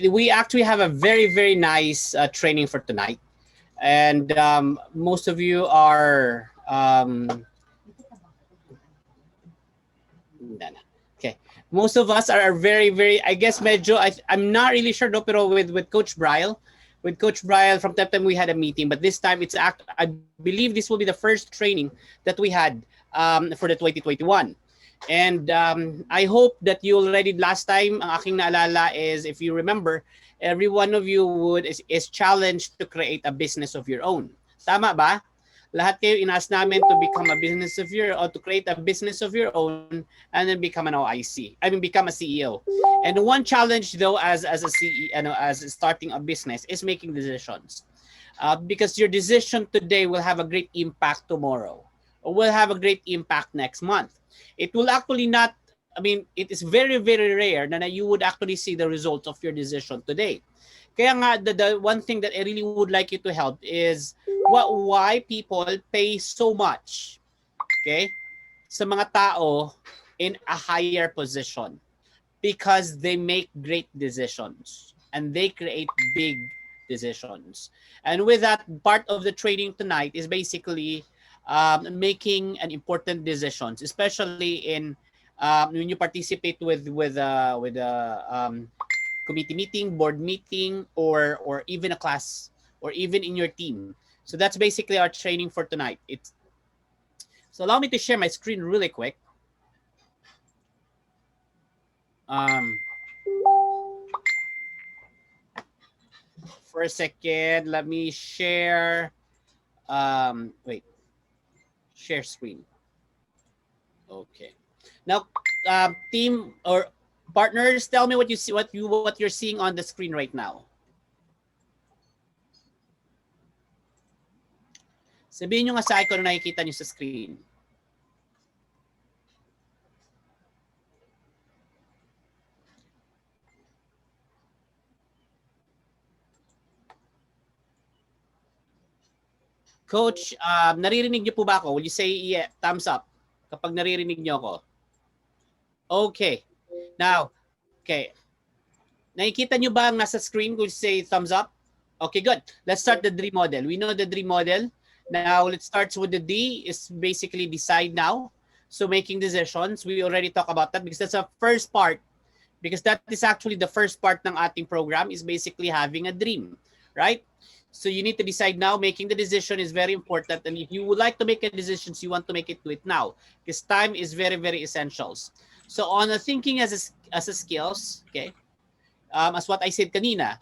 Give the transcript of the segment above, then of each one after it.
We actually have a very nice training for tonight, and most of you are okay. Most of us are very. I guess medyo. I'm not really sure no, pero with Coach Bryle, from time to time we had a meeting, but this time it's act. I believe this will be the first training that we had for the 2021. And I hope that you already last time, ang aking naalala is, if you remember, every one of you is challenged to create a business of your own. Tama ba? Lahat kayo inaas namin to become a business of your, or to create a business of your own, and then become an OIC. I mean, become a CEO. And one challenge though, as a CEO, as starting a business, is making decisions. Because your decision today will have a great impact tomorrow, or will have a great impact next month. It will actually not, I mean, it is very rare na you would actually see the results of your decision today. Kaya nga, the one thing that I really would like you to help is why people pay so much, okay, sa mga tao in a higher position. Because they make great decisions and they create big decisions. And with that, part of the training tonight is basically making an important decisions, especially in when you participate with committee meeting, board meeting, or even a class, or even in your team. So that's basically our training for tonight. So allow me to share my screen really quick. For a second, let me share. Wait, share screen. Okay. Now, team or partners, tell me what you see, what you're seeing on the screen right now. Sabihin nyo nga sa akin kung nakikita nyo sa screen. Coach, naririnig niyo po ba ako? Will you say yeah, thumbs up kapag naririnig niyo ako? Okay. Now, okay. Nakikita niyo ba ang nasa screen? Will you say thumbs up? Okay, good. Let's start the dream model. We know the dream model. Now, let's start with the D. Is basically decide now. So making decisions. We already talked about that because that's the first part. Because that is actually the first part ng ating program is basically having a dream, right? So you need to decide now. Making the decision is very important. And if you would like to make a decision, you want to make it, do it now. Because time is very essentials. So on the thinking as a skills, okay, as what I said kanina,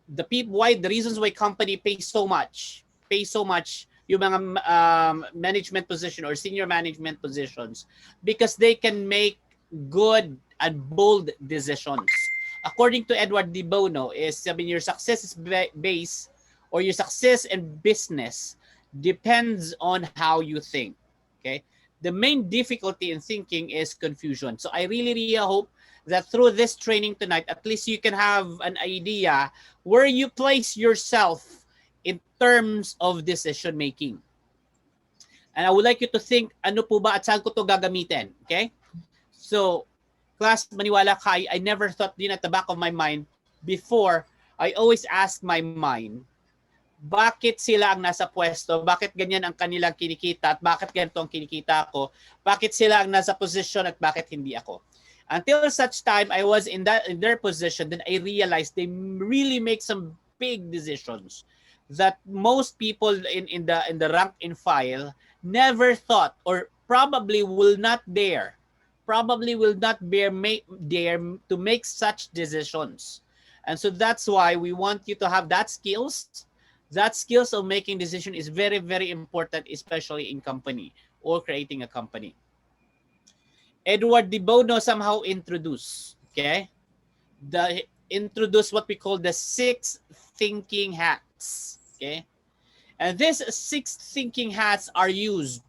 the reasons why company pays so much, yung mga management position or senior management positions, because they can make good and bold decisions. According to Edward De Bono, your success is based, or your success in business depends on how you think. Okay, the main difficulty in thinking is confusion. So I really hope that through this training tonight, at least you can have an idea where you place yourself in terms of decision making. And I would like you to think, ano po ba at saan ko to gagamitin? Okay? So, class, maniwala ka, I never thought din at the back of my mind before. I always ask my mind, bakit sila ang nasa pwesto? Bakit ganyan ang kanilang kinikita? At bakit ganito ang kinikita ko? Bakit sila ang nasa position at bakit hindi ako? Until such time I was in their position, then I realized they really make some big decisions that most people in the rank and file never thought, or probably will not dare to make such decisions. And so that's why we want you to have that skills. That skills of making decision is very important, especially in company or creating a company. Edward De Bono somehow introduce what we call the 6 thinking hats. Okay, and these 6 thinking hats are used.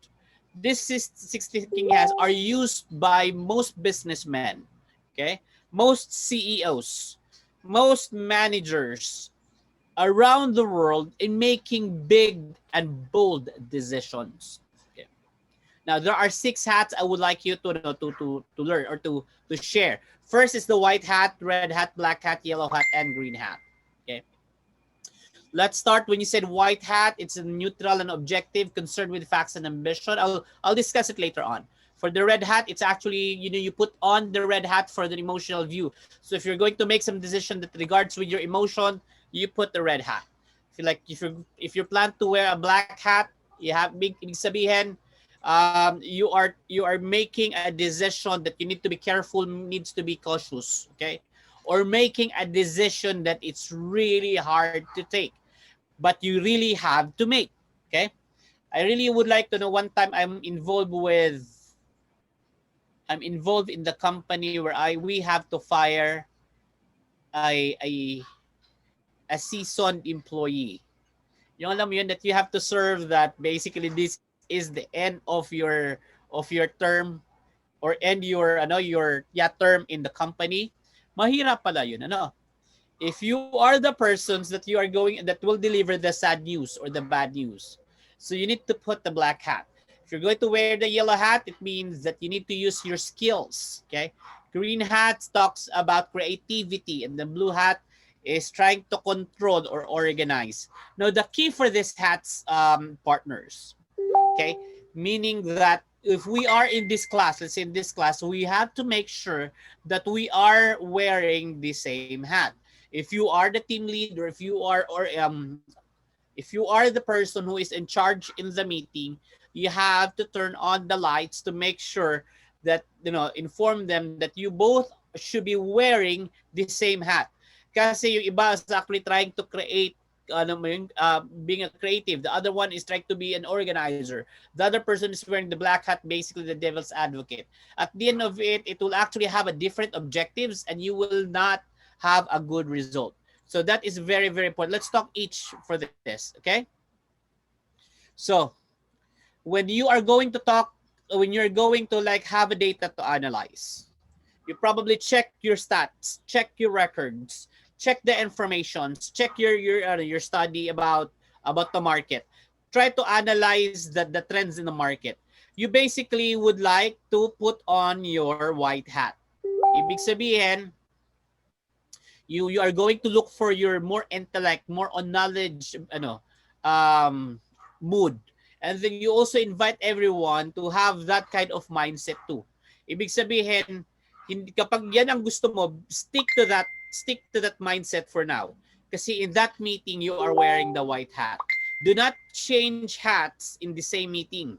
These 6 thinking hats are used by most businessmen. Okay, most CEOs, most managers around the world in making big and bold decisions. Okay. Now there are 6 hats I would like you to know, to learn or to share. First is the white hat, red hat, black hat, yellow hat, and green hat. Okay. Let's start when you said white hat. It's a neutral and objective, concerned with facts and ambition. I'll discuss it later on. For the red hat, it's actually, you put on the red hat for the emotional view. So if you're going to make some decision that regards with your emotion, you put the red hat. If you plan to wear a black hat, you have big ibig sabihin, you are making a decision that you need to be careful, needs to be cautious, okay? Or making a decision that it's really hard to take, but you really have to make, okay? I really would like to know, one time I'm involved in the company where we have to fire a a, a seasoned employee. Yung alam mo yun, that you have to serve that basically this is the end of your term, or end your term in the company. Mahirap pala yun, ano? If you are the persons that will deliver the sad news or the bad news, so you need to put the black hat. If you're going to wear the yellow hat, it means that you need to use your skills, okay? Green hat talks about creativity, and the blue hat is trying to control or organize. Now the key for this hat's partners, okay, meaning that if we are in this class, let's say in this class, we have to make sure that we are wearing the same hat. If you are the team lead, or if you are the person who is in charge in the meeting, you have to turn on the lights to make sure that, inform them that you both should be wearing the same hat. Kasi yung iba is actually trying to create, being a creative. The other one is trying to be an organizer. The other person is wearing the black hat, basically the devil's advocate. At the end of it, it will actually have a different objectives, and you will not have a good result. So that is very, very important. Let's talk each for this, okay? So when you're going to like have a data to analyze, you probably check your stats, check your records, check the informations, check your study about the market. Try to analyze the trends in the market. You basically would like to put on your white hat. Ibig sabihin, you are going to look for your more intellect, more on knowledge, mood. And then you also invite everyone to have that kind of mindset too. Ibig sabihin, kapag yan ang gusto mo, stick to that mindset for now. Kasi in that meeting, you are wearing the white hat. Do not change hats in the same meeting.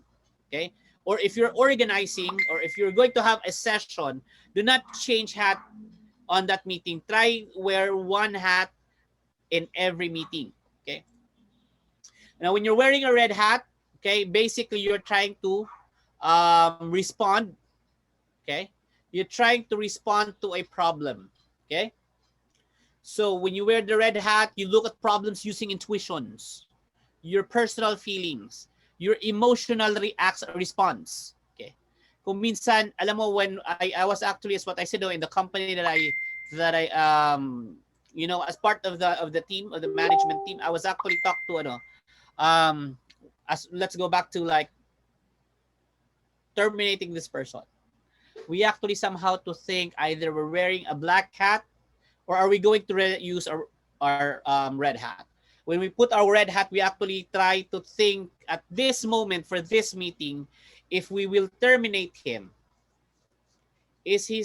Okay? Or if you're organizing, or if you're going to have a session, do not change hat on that meeting. Try wear one hat in every meeting. Okay? Now, when you're wearing a red hat, okay, basically you're trying to respond. Okay? You're trying to respond to a problem. Okay? So when you wear the red hat, you look at problems using intuitions, your personal feelings, your emotional response. Okay. Kung minsan, alam mo, when I was actually, as what I said, in the company that I as part of the team, of the management team, I was actually talked to let's go back to like terminating this person. We actually somehow to think either we're wearing a black hat, or are we going to use our red hat? When we put our red hat, we actually try to think at this moment for this meeting, if we will terminate him, is he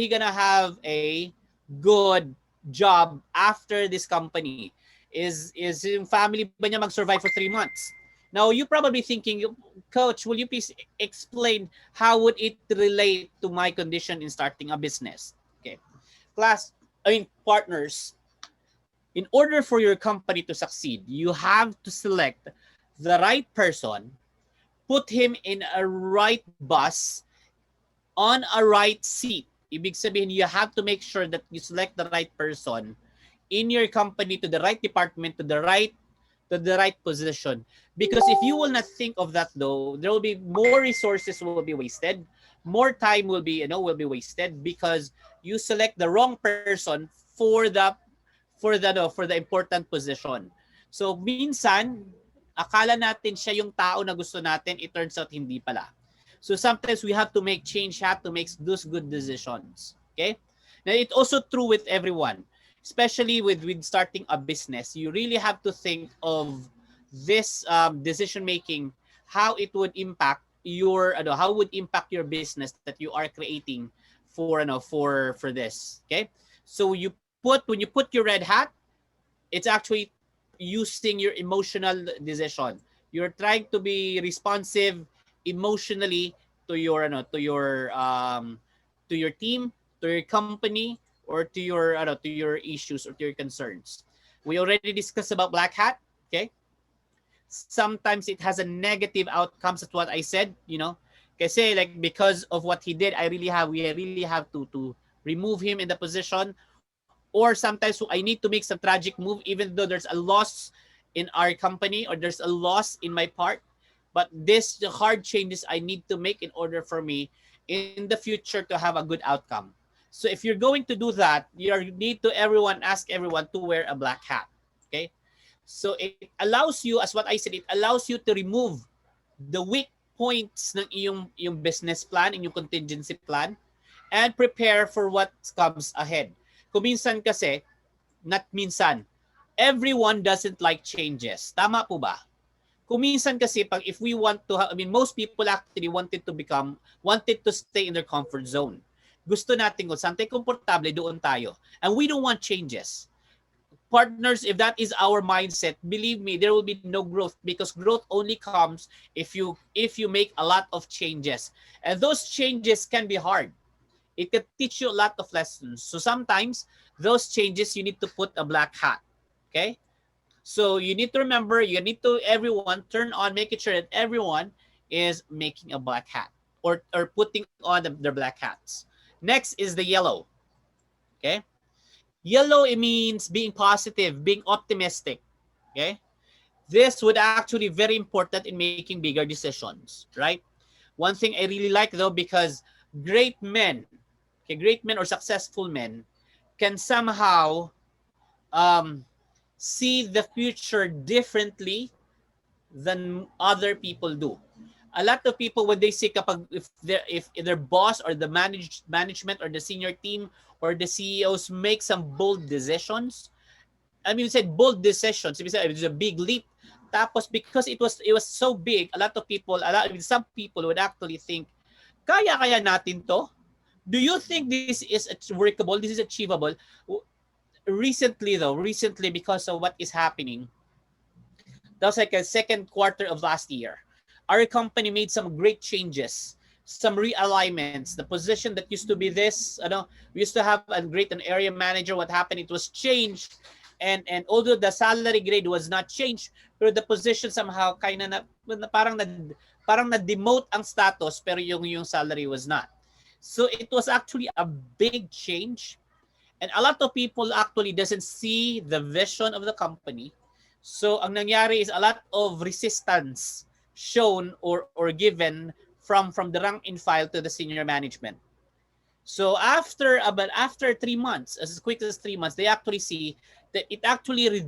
gonna have a good job after this company? Is yung family ba niya mag-survive for 3 months? Now, you probably thinking, Coach, will you please explain how would it relate to my condition in starting a business? Okay. Partners, in order for your company to succeed, you have to select the right person, put him in a right bus, on a right seat. Ibig sabihin, you have to make sure that you select the right person in your company, to the right department, to the right position. Because if you will not think of that, though, there will be more resources will be wasted, more time will be wasted, because you select the wrong person for the important position. So minsan akala natin siya yung tao na gusto natin, it turns out hindi pala. So sometimes we have to make change, have to make those good decisions. Okay. Now it's also true with everyone, especially with starting a business. You really have to think of this decision making, how it would impact your how would impact your business that you are creating for for this. Okay. So when you put your red hat, it's actually using your emotional decision. You're trying to be responsive emotionally to your to your team, to your company, or to your issues or to your concerns. We already discussed about black hat. Okay, sometimes it has a negative outcomes. That's what I said. Kasi like because of what he did, we really have to remove him in the position, or sometimes I need to make some tragic move even though there's a loss in our company or there's a loss in my part. But this the hard changes I need to make in order for me in the future to have a good outcome. So if you're going to do that, you need to ask everyone to wear a black hat. Okay? So it allows you, as what I said, it allows you to remove the weak points ng yung business plan, yung contingency plan, and prepare for what comes ahead. Kuminsan kasi, not minsan, everyone doesn't like changes. Tama po ba? Kuminsan kasi pag if we want to most people actually wanted to stay in their comfort zone. Gusto natin kung saan tayo komportable, doon tayo. And we don't want changes. Partners, if that is our mindset, believe me, there will be no growth, because growth only comes if you make a lot of changes. And those changes can be hard. It can teach you a lot of lessons. So sometimes those changes you need to put a black hat. Okay? So you need to remember, you need to everyone turn on, making sure that everyone is making a black hat, or putting on their black hats. Next is the yellow. Okay? Yellow, it means being positive, being optimistic. Okay? This would actually very important in making bigger decisions, right? One thing I really like though, because great men, okay, great men or successful men can somehow um, see the future differently than other people do. A lot of people, when they see kapag if their boss or the management or the senior team or the CEOs make some bold decisions, I mean, we said bold decisions. It was a big leap. Tapos because it was so big, some people would actually think, kaya natin to? Do you think this is workable? This is achievable? Recently, because of what is happening, that was like a second quarter of last year. Our company made some great changes, some realignments. The position that used to be this, we used to have a great an area manager. What happened? It was changed, and although the salary grade was not changed, pero the position somehow kind of parang na demote ang status, pero yung salary was not. So it was actually a big change, and a lot of people actually doesn't see the vision of the company. So ang nangyari is a lot of resistance shown or given from the rank and file to the senior management. So after 3 months, as quick as 3 months, they actually see that it actually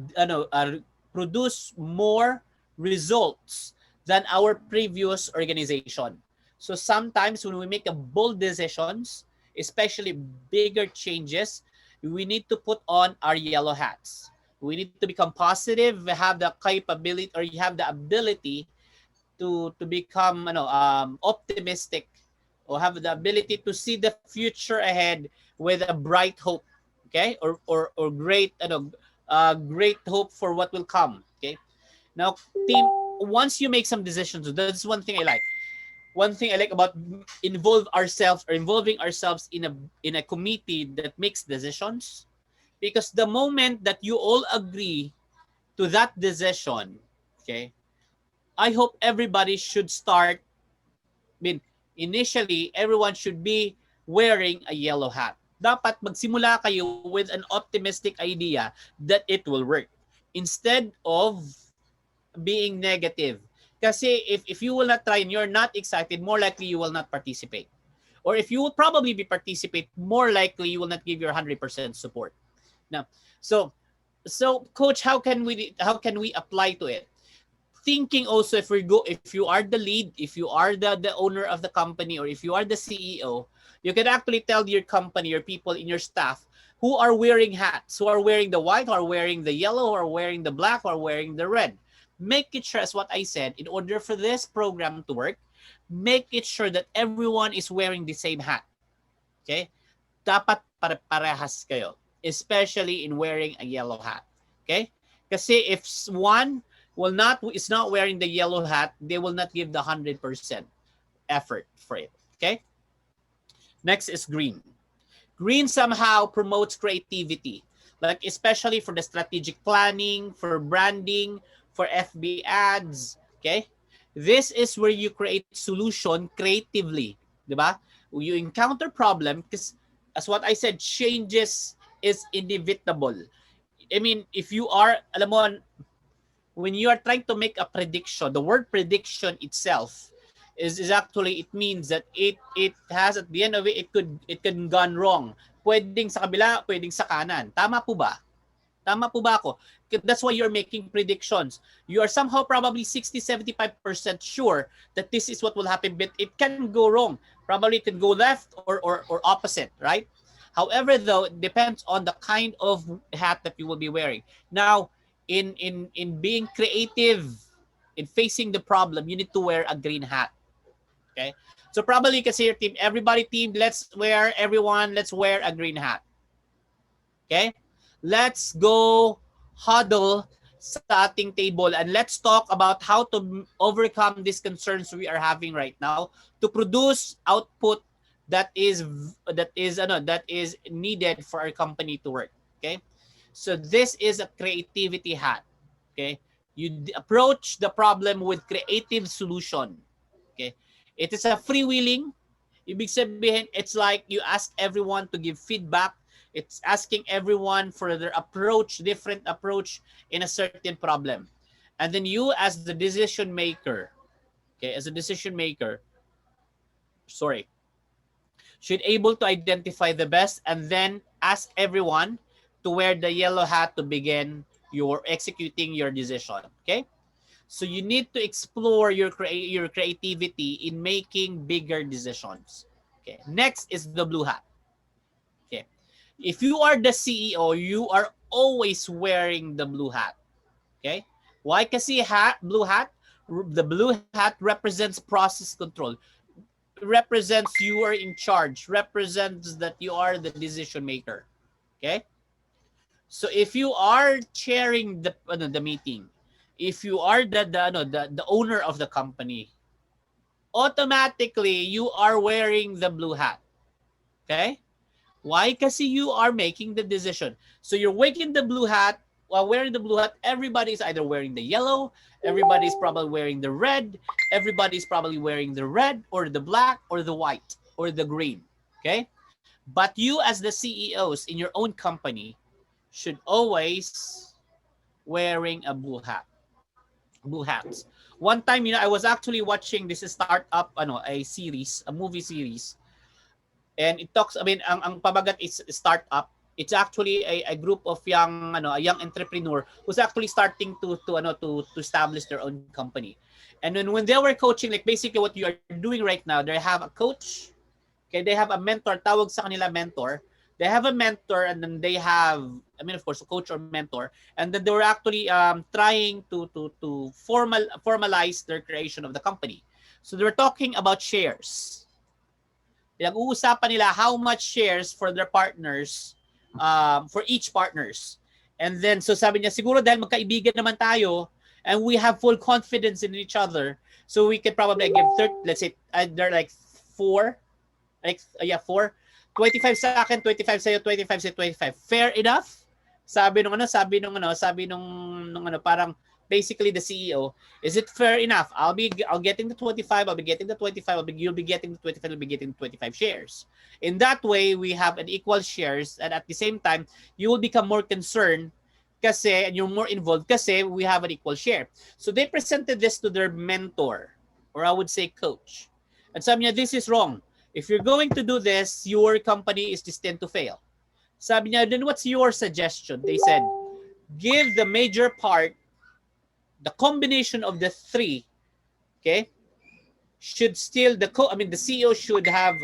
produce more results than our previous organization. So sometimes when we make a bold decisions, especially bigger changes, we need to put on our yellow hats. We need to become positive, have the capability, or you have the ability to become optimistic, or have the ability to see the future ahead with a bright hope. Okay, or great great hope for what will come. Okay, now team, once you make some decisions, that's one thing I like. One thing I like about involving ourselves in a committee that makes decisions, because the moment that you all agree to that decision, okay, I hope everybody should start. I mean, initially, everyone should be wearing a yellow hat. Dapat magsimula kayo with an optimistic idea that it will work, instead of being negative. Kasi if you will not try and you're not excited, more likely you will not participate. Or if you will probably be participate, more likely you will not give your 100% support. Now, so coach, how can we apply to it? thinking also, if you are the lead, if you are the owner of the company, or if you are the CEO, you can actually tell your company, your people in your staff who are wearing hats, who are wearing the white, who are wearing the yellow, who are wearing the black, who are wearing the red. Make it sure, as what I said, in order for this program to work, make it sure that everyone is wearing the same hat. Okay? Dapat pare-parehas kayo, especially in wearing a yellow hat. Okay? Kasi if one is not wearing the yellow hat, they will not give the 100% effort for it. Okay? Next is green. Green somehow promotes creativity, like especially for the strategic planning, for branding, for FB ads. Okay? This is where you create solution creatively. Diba? You encounter problem because, as what I said, changes is inevitable. I mean, if you are, alam mo, when you are trying to make a prediction, the word prediction itself is actually, it means that it has, at the end of it, it can gone wrong. Pwedeng sa kabila, pwedeng sa kanan. Tama po ba? Tama po ba ako? That's why you're making predictions. You are somehow probably 60-75% sure that this is what will happen, but it can go wrong. Probably it can go left or opposite, right? However, though, it depends on the kind of hat that you will be wearing. Now, in being creative, in facing the problem, you need to wear a green hat. Okay? So probably kasi your team, everybody team, let's wear a green hat. Okay? Let's go huddle sa ating table and let's talk about how to overcome these concerns we are having right now to produce output that is needed for our company to work. Okay? So this is a creativity hat. Okay? You approach the problem with creative solution. Okay? It is a freewheeling. Ibig sabihin, it's like you ask everyone to give feedback. It's asking everyone for their approach, different approach in a certain problem. And then you, as the decision maker, okay, as a decision maker, sorry, should able to identify the best and then ask everyone to wear the yellow hat to begin your executing your decision. Okay? So you need to explore your creativity in making bigger decisions. Okay. Next is the blue hat. Okay. If you are the CEO, you are always wearing the blue hat. Okay? Why? Kasi the blue hat represents process control. Represents you are in charge. Represents that you are the decision maker. Okay? So if you are chairing the meeting, if you are the owner of the company, automatically you are wearing the blue hat. Okay? Why? Kasi you are making the decision. So you're wearing the blue hat. While wearing the blue hat, everybody is either wearing the yellow, everybody is probably wearing the red, everybody is probably wearing the red or the black or the white or the green. Okay? But you as the CEOs in your own company should always wearing a blue hat. Blue hats. One time, I was actually watching this startup, a series, a movie series, and it talks. I mean, ang pabagat is startup. It's actually a group of a young entrepreneur who's actually starting to establish their own company. And when they were coaching, like basically what you are doing right now, they have a coach. Okay, they have a mentor. Tawag sa kanila mentor. They have a mentor, and then they have, of course, a coach or mentor, and then they were actually trying to formalize their creation of the company. So they were talking about shares. Pinag-uusapan nila how much shares for their partners, for each partners. And then, so sabi niya, siguro dahil magkaibigan naman tayo, and we have full confidence in each other, so we can probably give let's say, they're like four, 25 sa akin, 25 sa'yo, 25 sa'yo, 25. Fair enough? Sabi nung parang basically the CEO, is it fair enough? I'll getting the 25, I'll be getting the 25, you'll be getting the 25, I'll be getting the 25 shares. In that way, we have an equal shares, and at the same time, you will become more concerned kasi, and you're more involved kasi we have an equal share. So they presented this to their mentor, or I would say coach. And sabi niya, this is wrong. If you're going to do this, your company is destined to fail. Sabi niya, then what's your suggestion? They said, give the major part, the combination of the three, okay, should still the CEO should have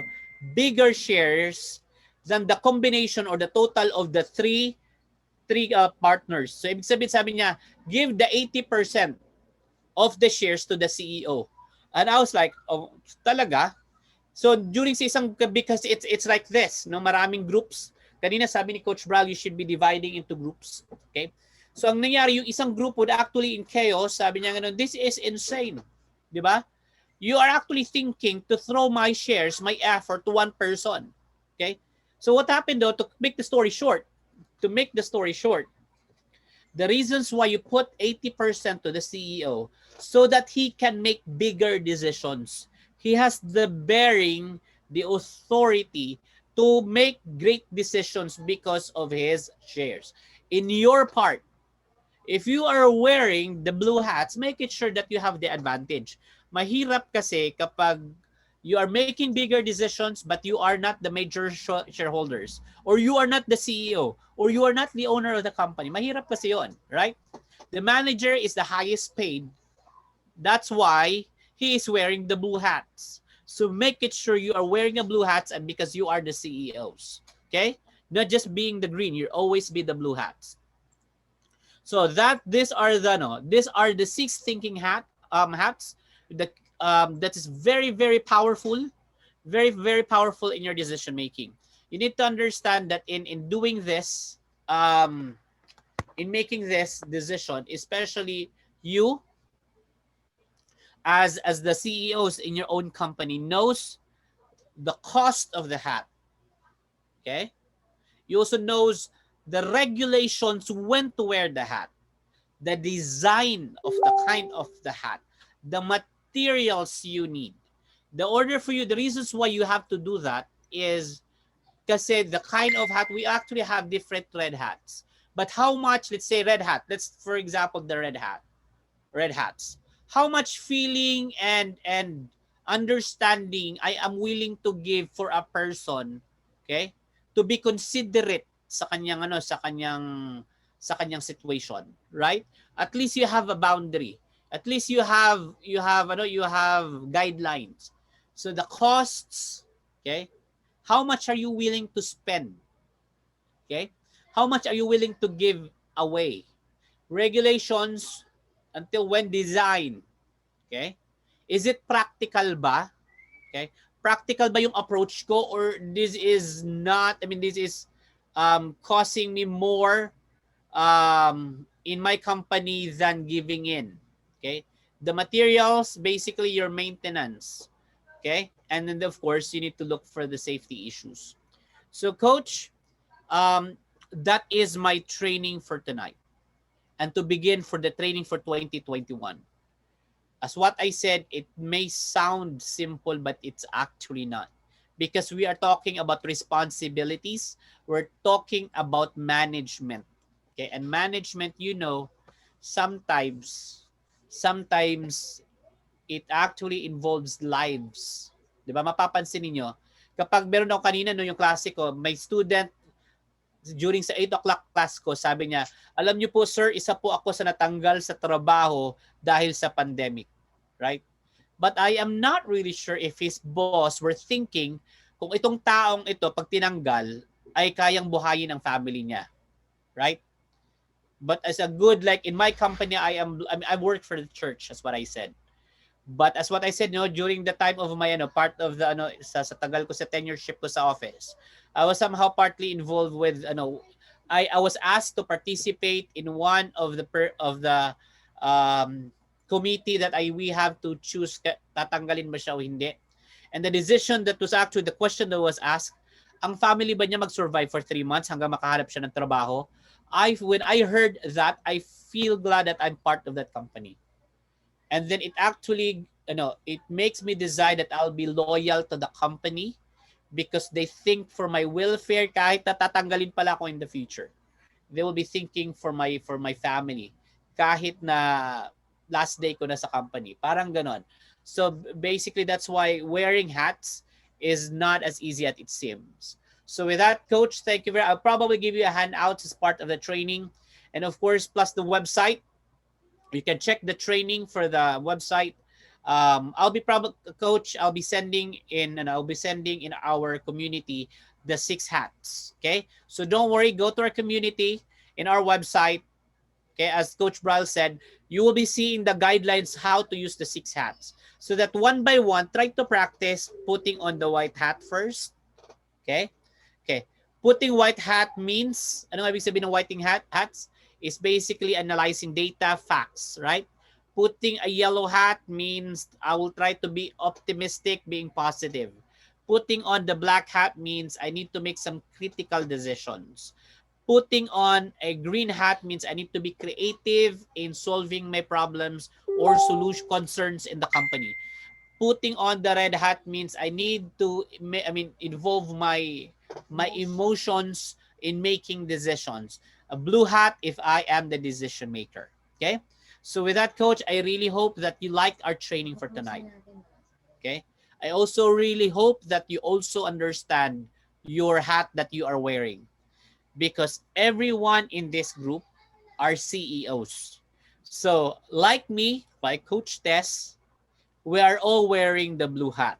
bigger shares than the combination or the total of the three partners. So ibig sabihin, sabi niya, give the 80% of the shares to the CEO. And I was like, oh, talaga? So during sa isang, because it's like this, no, maraming groups. Kanina sabi ni Coach Bral, you should be dividing into groups. Okay? So ang nangyari, yung isang group would actually in chaos, sabi niya ganun, this is insane. Di ba? You are actually thinking to throw my shares, my effort to one person. Okay? So what happened though, to make the story short, the reasons why you put 80% to the CEO so that he can make bigger decisions. He has the bearing, the authority to make great decisions because of his shares. In your part, if you are wearing the blue hats, make it sure that you have the advantage. Mahirap kasi kapag you are making bigger decisions but you are not the major shareholders, or you are not the CEO, or you are not the owner of the company. Mahirap kasi yon, right? The manager is the highest paid. That's why he is wearing the blue hats. So make it sure you are wearing the blue hats, and because you are the CEOs. Okay? Not just being the green, you always be the blue hats. So these are the six thinking hats that that is very very powerful, very very powerful in your decision making. You need to understand that in doing this, in making this decision, especially you as the CEOs in your own company knows the cost of the hat. Okay, you also knows the regulations when to wear the hat, the design of the kind of the hat, the materials you need. The order for you, the reasons why you have to do that is kasi the kind of hat, we actually have different red hats. But how much, let's say red hat, let's for example the red hats. How much feeling and understanding I am willing to give for a person, okay? To be considerate sa kanyang sa kanyang situation, right? At least you have a boundary. At least you have guidelines. So the costs, okay? How much are you willing to spend? Okay? How much are you willing to give away? Regulations until when design. Okay? Is it practical ba? Okay? Practical ba yung approach ko, or this is not, this is causing me more in my company than giving in. Okay? The materials, basically your maintenance. Okay? And then of course, you need to look for the safety issues. So coach, that is my training for tonight. And to begin for the training for 2021. As what I said, it may sound simple, but it's actually not. Because we are talking about responsibilities. We're talking about management. Okay, and management, sometimes it actually involves lives. 'Di ba? Mapapansin niyo, kapag meron ako kanina no yung klase ko, may student during sa 8 o'clock class ko, sabi niya, alam niyo po sir, isa po ako sa natanggal sa trabaho dahil sa pandemic. Right? But I am not really sure if his boss were thinking kung itong taong ito, pag tinanggal, ay kayang buhayin ang family niya. Right? But as a good, like in my company, I work for the church, that's what I said. But as what I said, during the time of my part of the sa tagal ko sa tenureship ko sa office, I was somehow partly involved with I was asked to participate in one of the committee that we have to choose tatanggalin ba siya o hindi. And the decision that was actually the question that was asked, ang family ba niya mag-survive for 3 months hanggang makahanap siya ng trabaho? When I heard that, I feel glad that I'm part of that company. And then it actually, it makes me decide that I'll be loyal to the company because they think for my welfare kahit tatanggalin pala ako in the future. They will be thinking for my family kahit na last day ko na sa company. Parang ganon. So basically that's why wearing hats is not as easy as it seems. So with that, coach, thank you very much. I'll probably give you a handout as part of the training. And of course, plus the website. You can check the training for the website. I'll be probably coach. I'll be sending in, and I'll be sending in our community the 6 hats. Okay, so don't worry. Go to our community in our website. Okay, as Coach Bryle said, you will be seeing the guidelines how to use the 6 hats. So that one by one, try to practice putting on the white hat first. Okay, okay. Putting white hat means, ano nga ibig sabihin ng whiting hats? Is basically analyzing data, facts, right? Putting a yellow hat means I will try to be optimistic, being positive. Putting on the black hat means I need to make some critical decisions. Putting on a green hat means I need to be creative in solving my problems or solution concerns in the company. Putting on the red hat means I need to, involve my emotions in making decisions. A blue hat if I am the decision maker. Okay? So with that, coach, I really hope that you liked our training for tonight. Okay? I also really hope that you also understand your hat that you are wearing, because everyone in this group are CEOs. So, like me, like Coach Tess, we are all wearing the blue hat.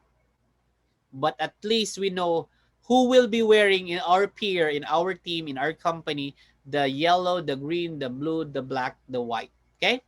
But at least we know who will be wearing in our peer, in our team, in our company, the yellow, the green, the blue, the black, the white. Okay?